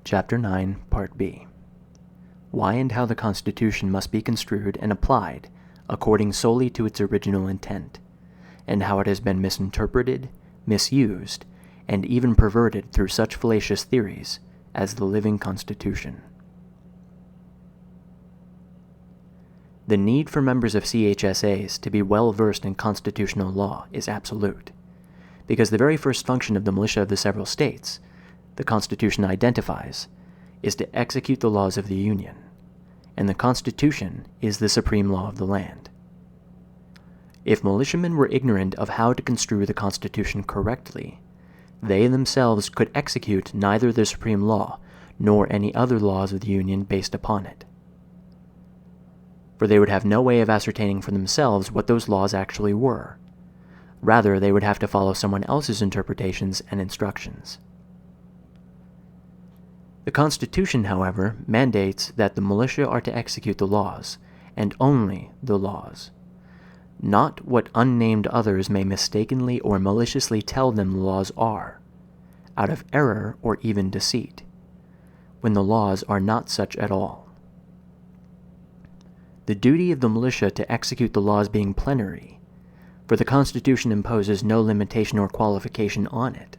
Chapter 9, Part B. Why and how the Constitution must be construed and applied according solely to its original intent, and how it has been misinterpreted, misused, and even perverted through such fallacious theories as the living Constitution. The need for members of CHSAs to be well versed in constitutional law is absolute, because the very first function of the militia of the several states, the Constitution identifies, is to execute the laws of the Union, and the Constitution is the supreme law of the land. If militiamen were ignorant of how to construe the Constitution correctly, they themselves could execute neither the supreme law nor any other laws of the Union based upon it. For they would have no way of ascertaining for themselves what those laws actually were. Rather, they would have to follow someone else's interpretations and instructions. The Constitution, however, mandates that the militia are to execute the laws, and only the laws, not what unnamed others may mistakenly or maliciously tell them the laws are, out of error or even deceit, when the laws are not such at all. The duty of the militia to execute the laws being plenary, for the Constitution imposes no limitation or qualification on it.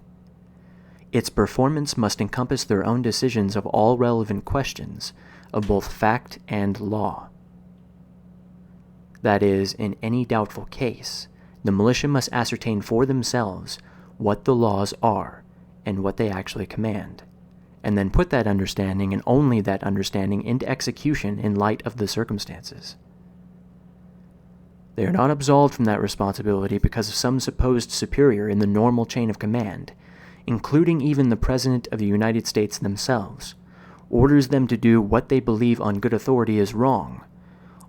Its performance must encompass their own decisions of all relevant questions of both fact and law. That is, in any doubtful case, the militia must ascertain for themselves what the laws are and what they actually command, and then put that understanding and only that understanding into execution in light of the circumstances. They are not absolved from that responsibility because of some supposed superior in the normal chain of command, including even the President of the United States themselves, orders them to do what they believe on good authority is wrong,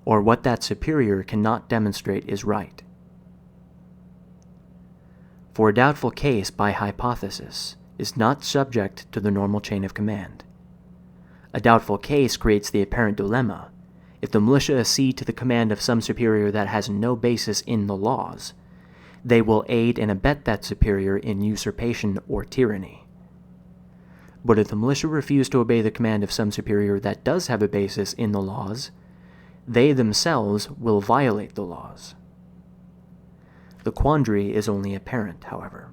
or what that superior cannot demonstrate is right. For a doubtful case, by hypothesis, is not subject to the normal chain of command. A doubtful case creates the apparent dilemma: if the militia accede to the command of some superior that has no basis in the laws, they will aid and abet that superior in usurpation or tyranny. But if the militia refuse to obey the command of some superior that does have a basis in the laws, they themselves will violate the laws. The quandary is only apparent, however.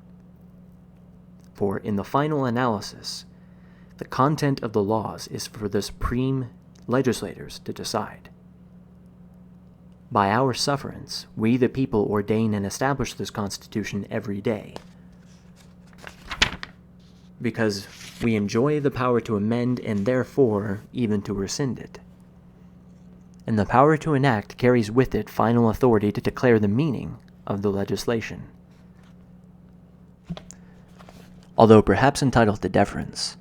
For in the final analysis, the content of the laws is for the supreme legislators to decide. By our sufferance, we the people ordain and establish this Constitution every day, because we enjoy the power to amend and therefore even to rescind it. And the power to enact carries with it final authority to declare the meaning of the legislation. Although perhaps entitled to deference,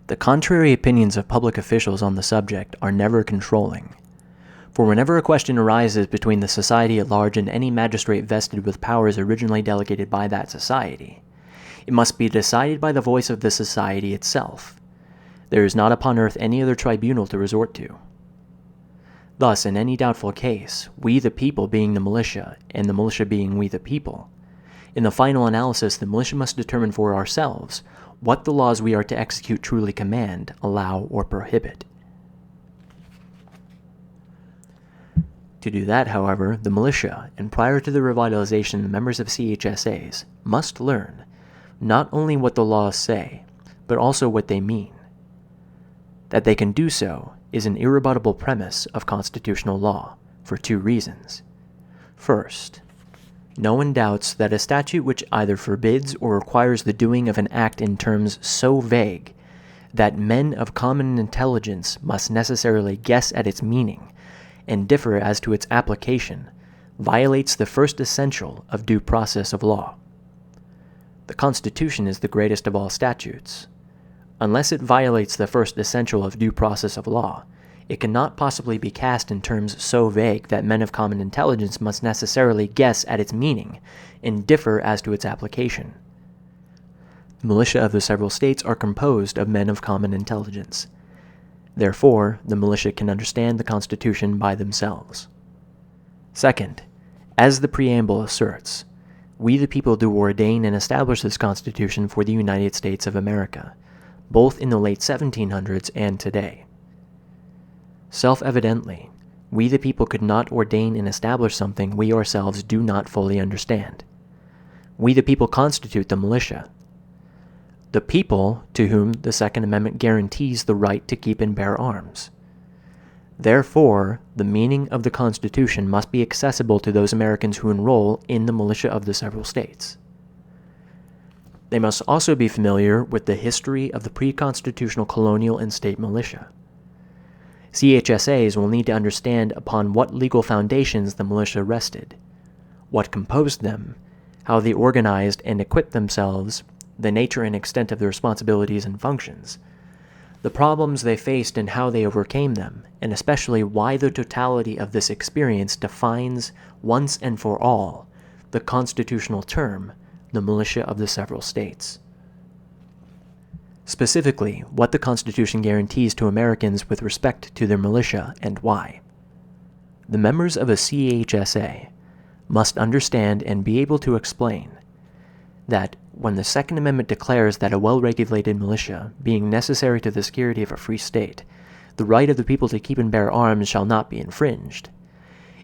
the contrary opinions of public officials on the subject are never controlling. For whenever a question arises between the society at large and any magistrate vested with powers originally delegated by that society, it must be decided by the voice of the society itself. There is not upon earth any other tribunal to resort to. Thus, in any doubtful case, we the people being the militia, and the militia being we the people, in the final analysis the militia must determine for ourselves what the laws we are to execute truly command, allow, or prohibit. To do that, however, the militia, and prior to the revitalization the members of CHSAs, must learn not only what the laws say, but also what they mean. That they can do so is an irrebuttable premise of constitutional law, for two reasons. First, no one doubts that a statute which either forbids or requires the doing of an act in terms so vague that men of common intelligence must necessarily guess at its meaning and differ as to its application violates the first essential of due process of law. The Constitution is the greatest of all statutes. Unless it violates the first essential of due process of law, it cannot possibly be cast in terms so vague that men of common intelligence must necessarily guess at its meaning and differ as to its application. The militia of the several states are composed of men of common intelligence. Therefore, the militia can understand the Constitution by themselves. Second, as the preamble asserts, we the people do ordain and establish this Constitution for the United States of America, both in the late 1700s and today. Self-evidently, we the people could not ordain and establish something we ourselves do not fully understand. We the people constitute the militia. The people to whom the Second Amendment guarantees the right to keep and bear arms. Therefore, the meaning of the Constitution must be accessible to those Americans who enroll in the militia of the several states. They must also be familiar with the history of the pre-constitutional colonial and state militia. CHSAs will need to understand upon what legal foundations the militia rested, what composed them, how they organized and equipped themselves, the nature and extent of their responsibilities and functions, the problems they faced and how they overcame them, and especially why the totality of this experience defines once and for all the constitutional term, the militia of the several states. Specifically, what the Constitution guarantees to Americans with respect to their militia and why. The members of a CHSA must understand and be able to explain that when the Second Amendment declares that a well-regulated militia, being necessary to the security of a free state, the right of the people to keep and bear arms shall not be infringed,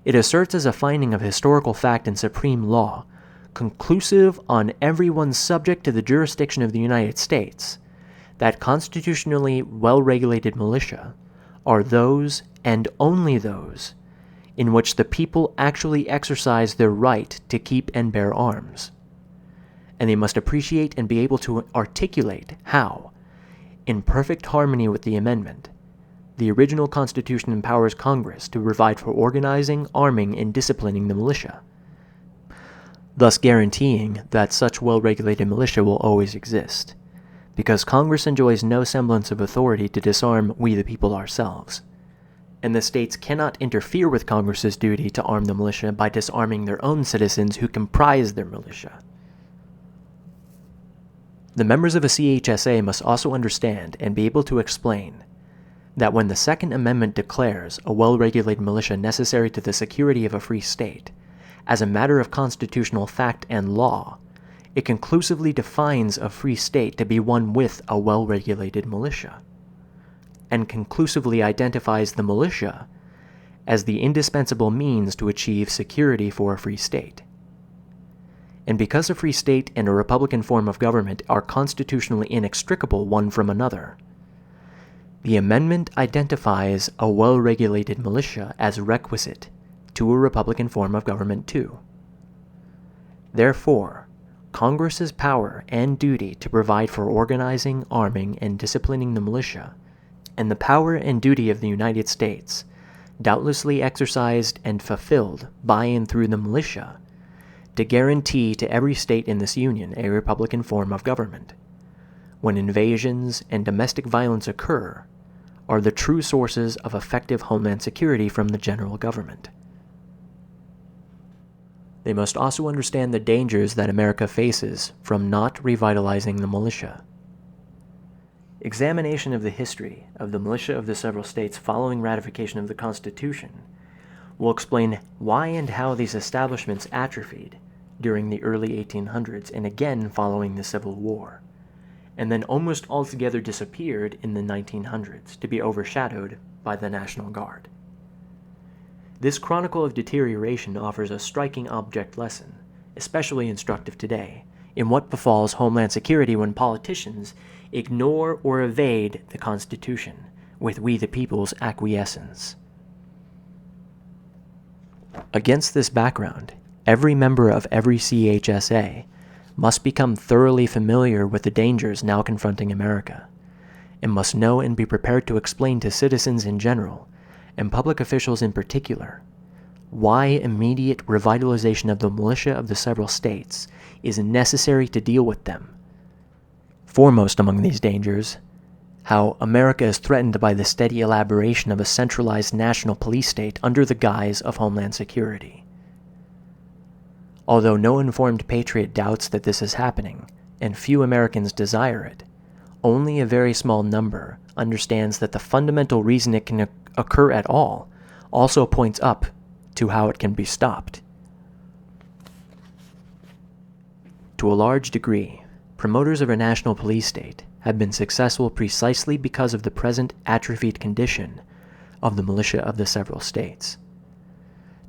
it asserts as a finding of historical fact and supreme law, conclusive on everyone subject to the jurisdiction of the United States, that constitutionally well-regulated militia are those, and only those, in which the people actually exercise their right to keep and bear arms. And they must appreciate and be able to articulate how, in perfect harmony with the amendment, the original Constitution empowers Congress to provide for organizing, arming, and disciplining the militia, thus guaranteeing that such well-regulated militia will always exist, because Congress enjoys no semblance of authority to disarm we the people ourselves, and the states cannot interfere with Congress's duty to arm the militia by disarming their own citizens who comprise their militia. The members of a CHSA must also understand and be able to explain that when the Second Amendment declares a well-regulated militia necessary to the security of a free state, as a matter of constitutional fact and law, it conclusively defines a free state to be one with a well-regulated militia, and conclusively identifies the militia as the indispensable means to achieve security for a free state. And because a free state and a republican form of government are constitutionally inextricable one from another, the amendment identifies a well-regulated militia as requisite to a republican form of government too. Therefore, Congress's power and duty to provide for organizing, arming, and disciplining the militia, and the power and duty of the United States, doubtlessly exercised and fulfilled by and through the militia, to guarantee to every state in this union a republican form of government, when invasions and domestic violence occur, are the true sources of effective homeland security from the general government. They must also understand the dangers that America faces from not revitalizing the militia. Examination of the history of the militia of the several states following ratification of the Constitution will explain why and how these establishments atrophied during the early 1800s and again following the Civil War, and then almost altogether disappeared in the 1900s to be overshadowed by the National Guard. This chronicle of deterioration offers a striking object lesson, especially instructive today, in what befalls Homeland Security when politicians ignore or evade the Constitution with we the people's acquiescence. Against this background, every member of every CHSA must become thoroughly familiar with the dangers now confronting America, and must know and be prepared to explain to citizens in general, and public officials in particular, why immediate revitalization of the militia of the several states is necessary to deal with them. Foremost among these dangers, how America is threatened by the steady elaboration of a centralized national police state under the guise of Homeland Security. Although no informed patriot doubts that this is happening, and few Americans desire it, only a very small number understands that the fundamental reason it can occur at all also points up to how it can be stopped. To a large degree, promoters of a national police state have been successful precisely because of the present atrophied condition of the militia of the several states.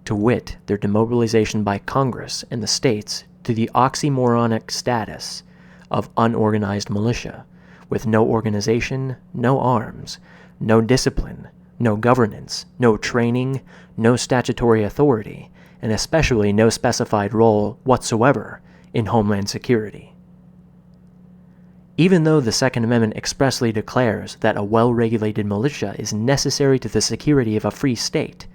To wit, their demobilization by Congress and the states to the oxymoronic status of unorganized militia, with no organization, no arms, no discipline, no governance, no training, no statutory authority, and especially no specified role whatsoever in Homeland Security. Even though the Second Amendment expressly declares that a well-regulated militia is necessary to the security of a free state,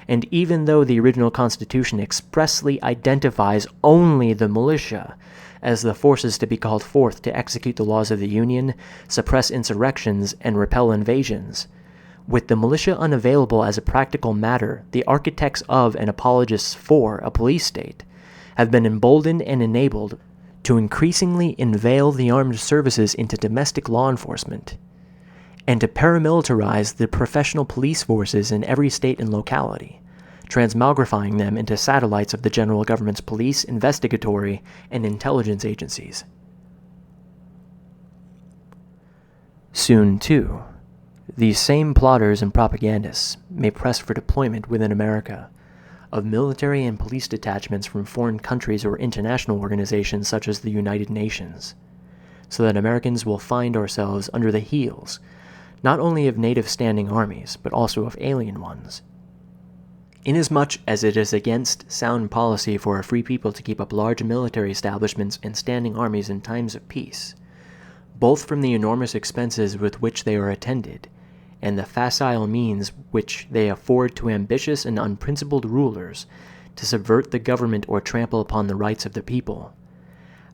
and even though the original Constitution expressly identifies only the militia as the forces to be called forth to execute the laws of the Union, suppress insurrections, and repel invasions, with the militia unavailable as a practical matter, the architects of and apologists for a police state have been emboldened and enabled to increasingly unveil the armed services into domestic law enforcement, and to paramilitarize the professional police forces in every state and locality, transmogrifying them into satellites of the general government's police, investigatory, and intelligence agencies. Soon, too, these same plotters and propagandists may press for deployment within America of military and police detachments from foreign countries or international organizations such as the United Nations, so that Americans will find ourselves under the heels not only of native standing armies, but also of alien ones. Inasmuch as it is against sound policy for a free people to keep up large military establishments and standing armies in times of peace, both from the enormous expenses with which they are attended, and the facile means which they afford to ambitious and unprincipled rulers to subvert the government or trample upon the rights of the people,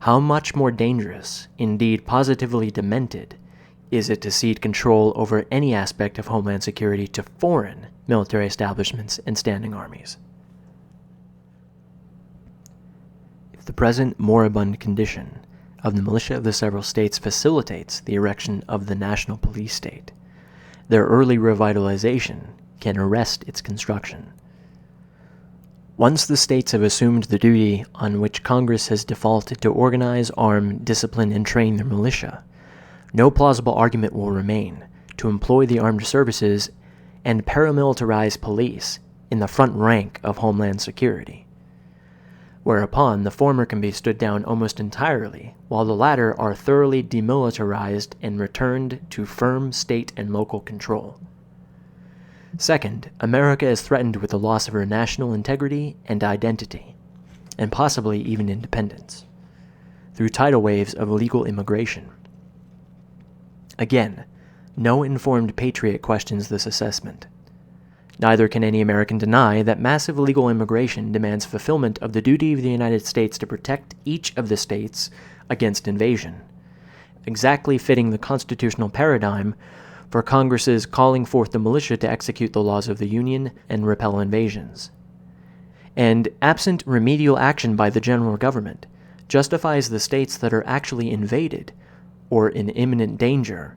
how much more dangerous, indeed positively demented, is it to cede control over any aspect of Homeland Security to foreign military establishments and standing armies. If the present moribund condition of the militia of the several states facilitates the erection of the national police state, their early revitalization can arrest its construction. Once the states have assumed the duty on which Congress has defaulted to organize, arm, discipline, and train their militia, no plausible argument will remain to employ the armed services and paramilitarize police in the front rank of Homeland Security, whereupon the former can be stood down almost entirely, while the latter are thoroughly demilitarized and returned to firm state and local control. Second, America is threatened with the loss of her national integrity and identity, and possibly even independence, through tidal waves of illegal immigration. Again, no informed patriot questions this assessment. Neither can any American deny that massive illegal immigration demands fulfillment of the duty of the United States to protect each of the states against invasion, exactly fitting the constitutional paradigm for Congress's calling forth the militia to execute the laws of the Union and repel invasions. And, absent remedial action by the general government, justifies the states that are actually invaded or in imminent danger,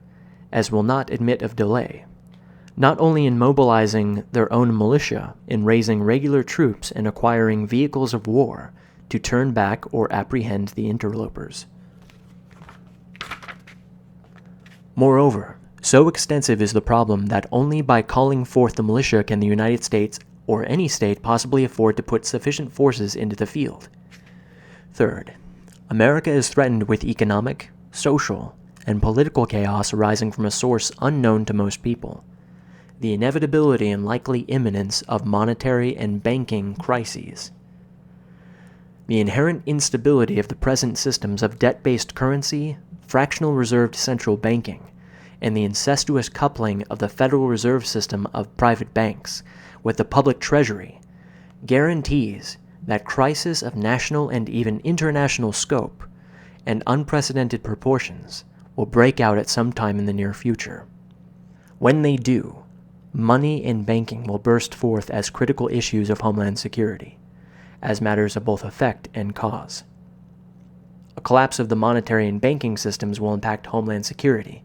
as will not admit of delay, not only in mobilizing their own militia, in raising regular troops and acquiring vehicles of war to turn back or apprehend the interlopers. Moreover, so extensive is the problem that only by calling forth the militia can the United States or any state possibly afford to put sufficient forces into the field. Third, America is threatened with economic, social, and political chaos arising from a source unknown to most people: the inevitability and likely imminence of monetary and banking crises. The inherent instability of the present systems of debt-based currency, fractional reserved central banking, and the incestuous coupling of the Federal Reserve System of private banks with the public treasury guarantees that crises of national and even international scope and unprecedented proportions will break out at some time in the near future. When they do, money and banking will burst forth as critical issues of Homeland Security, as matters of both effect and cause. A collapse of the monetary and banking systems will impact Homeland Security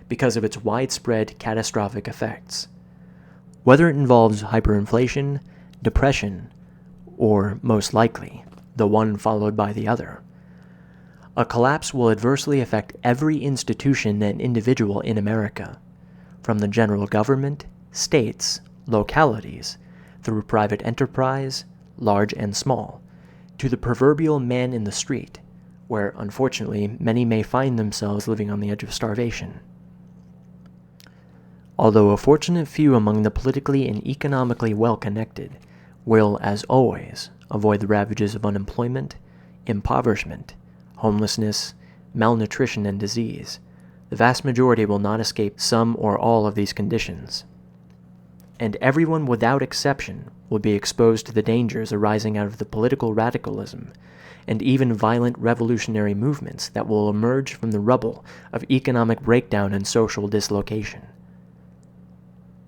because of its widespread catastrophic effects. Whether it involves hyperinflation, depression, or, most likely, the one followed by the other, A collapse will adversely affect every institution and individual in America, from the general government, states, localities, through private enterprise, large and small, to the proverbial man in the street, where, unfortunately, many may find themselves living on the edge of starvation. Although a fortunate few among the politically and economically well-connected will, as always, avoid the ravages of unemployment, impoverishment, homelessness, malnutrition, and disease, the vast majority will not escape some or all of these conditions. And everyone without exception will be exposed to the dangers arising out of the political radicalism and even violent revolutionary movements that will emerge from the rubble of economic breakdown and social dislocation.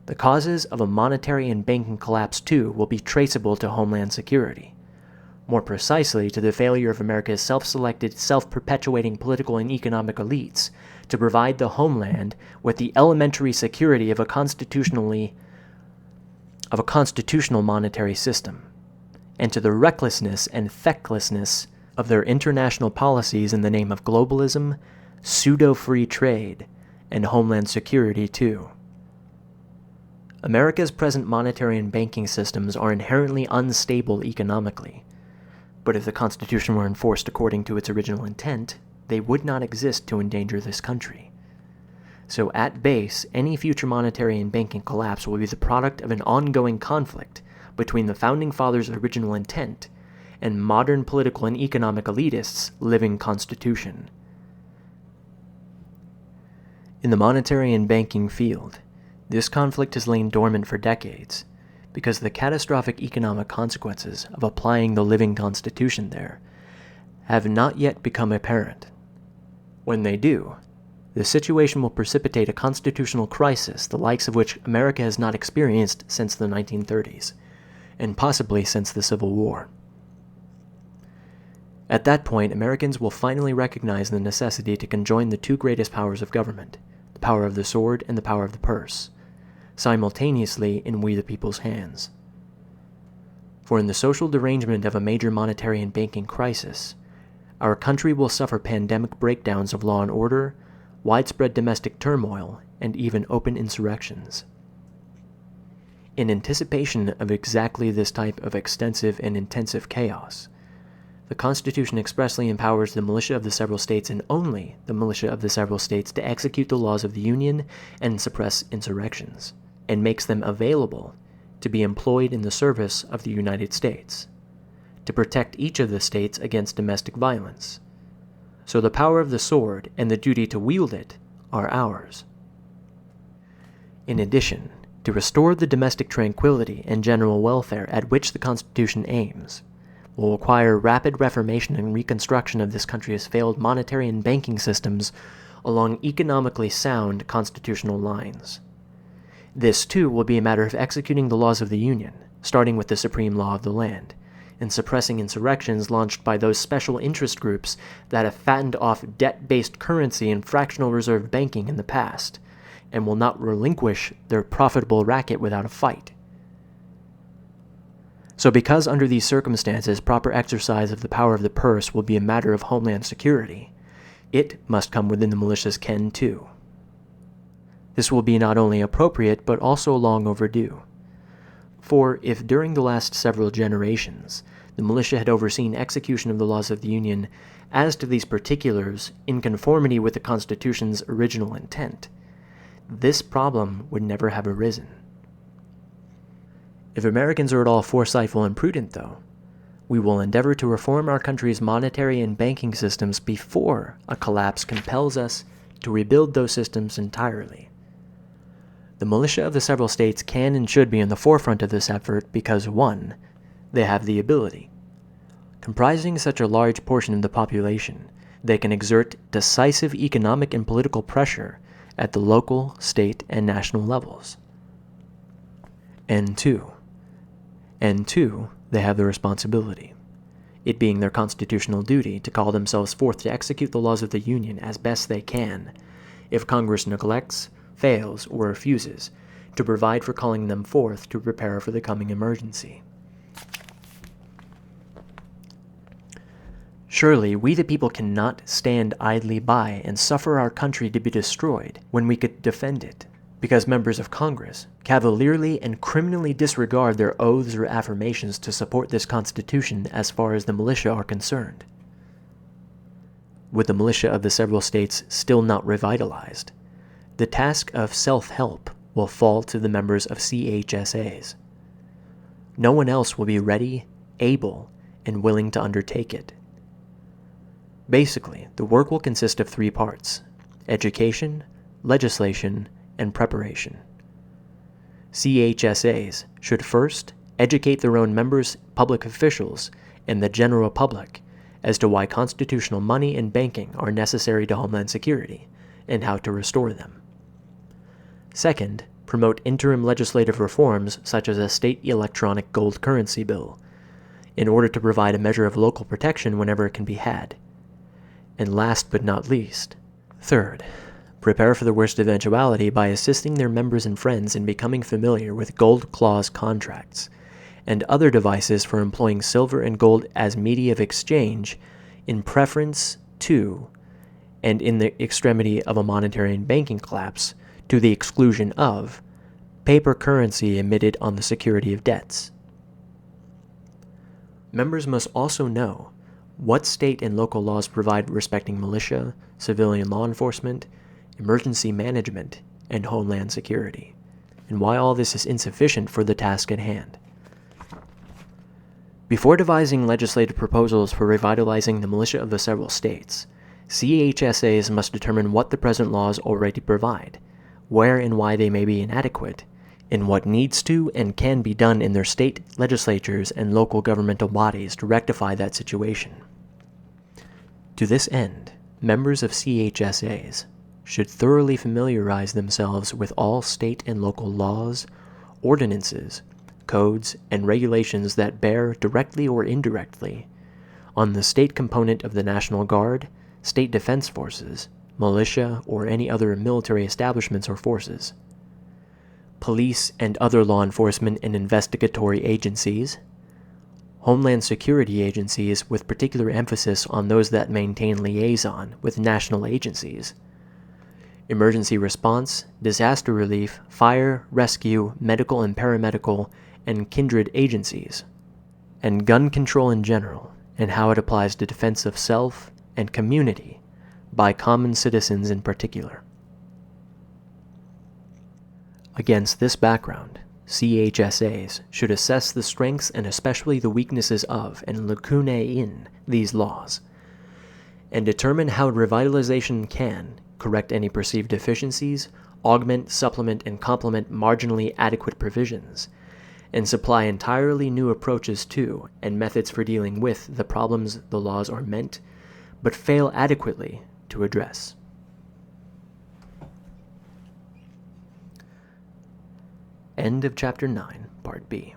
The causes of a monetary and banking collapse, too, will be traceable to Homeland Security. More precisely, to the failure of America's self-selected, self-perpetuating political and economic elites to provide the homeland with the elementary security of a constitutional monetary system, and to the recklessness and fecklessness of their international policies in the name of globalism, pseudo-free trade, and homeland security, too. America's present monetary and banking systems are inherently unstable economically, but if the Constitution were enforced according to its original intent, they would not exist to endanger this country. So at base, any future monetary and banking collapse will be the product of an ongoing conflict between the Founding Fathers' original intent and modern political and economic elitists' living constitution. In the monetary and banking field, this conflict has lain dormant for decades because the catastrophic economic consequences of applying the living constitution there have not yet become apparent. When they do, the situation will precipitate a constitutional crisis the likes of which America has not experienced since the 1930s, and possibly since the Civil War. At that point, Americans will finally recognize the necessity to conjoin the two greatest powers of government, the power of the sword and the power of the purse, simultaneously in we the people's hands. For in the social derangement of a major monetary and banking crisis, our country will suffer pandemic breakdowns of law and order, widespread domestic turmoil, and even open insurrections. In anticipation of exactly this type of extensive and intensive chaos, the Constitution expressly empowers the militia of the several states and only the militia of the several states to execute the laws of the Union and suppress insurrections, and makes them available to be employed in the service of the United States, to protect each of the states against domestic violence. So the power of the sword and the duty to wield it are ours. In addition, to restore the domestic tranquility and general welfare at which the Constitution aims, will require rapid reformation and reconstruction of this country's failed monetary and banking systems along economically sound constitutional lines. This, too, will be a matter of executing the laws of the Union, starting with the supreme law of the land, and suppressing insurrections launched by those special interest groups that have fattened off debt-based currency and fractional reserve banking in the past, and will not relinquish their profitable racket without a fight. So because under these circumstances proper exercise of the power of the purse will be a matter of homeland security, it must come within the militia's ken too. This will be not only appropriate but also long overdue. For if during the last several generations the militia had overseen execution of the laws of the Union as to these particulars in conformity with the Constitution's original intent, this problem would never have arisen. If Americans are at all foresighted and prudent, though, we will endeavor to reform our country's monetary and banking systems before a collapse compels us to rebuild those systems entirely. The militia of the several states can and should be in the forefront of this effort because, 1, they have the ability. Comprising such a large portion of the population, they can exert decisive economic and political pressure at the local, state, and national levels. And two, they have the responsibility, it being their constitutional duty to call themselves forth to execute the laws of the Union as best they can, if Congress neglects, fails, or refuses to provide for calling them forth to prepare for the coming emergency. Surely we the people cannot stand idly by and suffer our country to be destroyed when we could defend it, because members of Congress cavalierly and criminally disregard their oaths or affirmations to support this Constitution as far as the militia are concerned. With the militia of the several states still not revitalized, the task of self-help will fall to the members of CHSAs. No one else will be ready, able, and willing to undertake it. Basically, the work will consist of 3 parts: education, legislation, and preparation. CHSAs should first educate their own members, public officials, and the general public as to why constitutional money and banking are necessary to Homeland Security and how to restore them. Second, promote interim legislative reforms such as a state electronic gold currency bill, in order to provide a measure of local protection whenever it can be had. And last but not least, third, prepare for the worst eventuality by assisting their members and friends in becoming familiar with gold clause contracts and other devices for employing silver and gold as media of exchange in preference to, and in the extremity of a monetary and banking collapse, to the exclusion of, paper currency emitted on the security of debts. Members must also know what state and local laws provide respecting militia, civilian law enforcement, emergency management, and homeland security, and why all this is insufficient for the task at hand. Before devising legislative proposals for revitalizing the militia of the several states, CHSAs must determine what the present laws already provide, where and why they may be inadequate, and what needs to and can be done in their state legislatures and local governmental bodies to rectify that situation. To this end, members of CHSAs should thoroughly familiarize themselves with all state and local laws, ordinances, codes, and regulations that bear, directly or indirectly, on the state component of the National Guard, state defense forces, militia, or any other military establishments or forces, police and other law enforcement and investigatory agencies, Homeland Security agencies with particular emphasis on those that maintain liaison with national agencies, emergency response, disaster relief, fire, rescue, medical and paramedical, and kindred agencies, and gun control in general, and how it applies to defense of self and community by common citizens in particular. Against this background, CHSAs should assess the strengths and especially the weaknesses of and lacunae in these laws, and determine how revitalization can correct any perceived deficiencies, augment, supplement, and complement marginally adequate provisions, and supply entirely new approaches to and methods for dealing with the problems the laws are meant, but fail adequately to address. End of Chapter 9, Part B.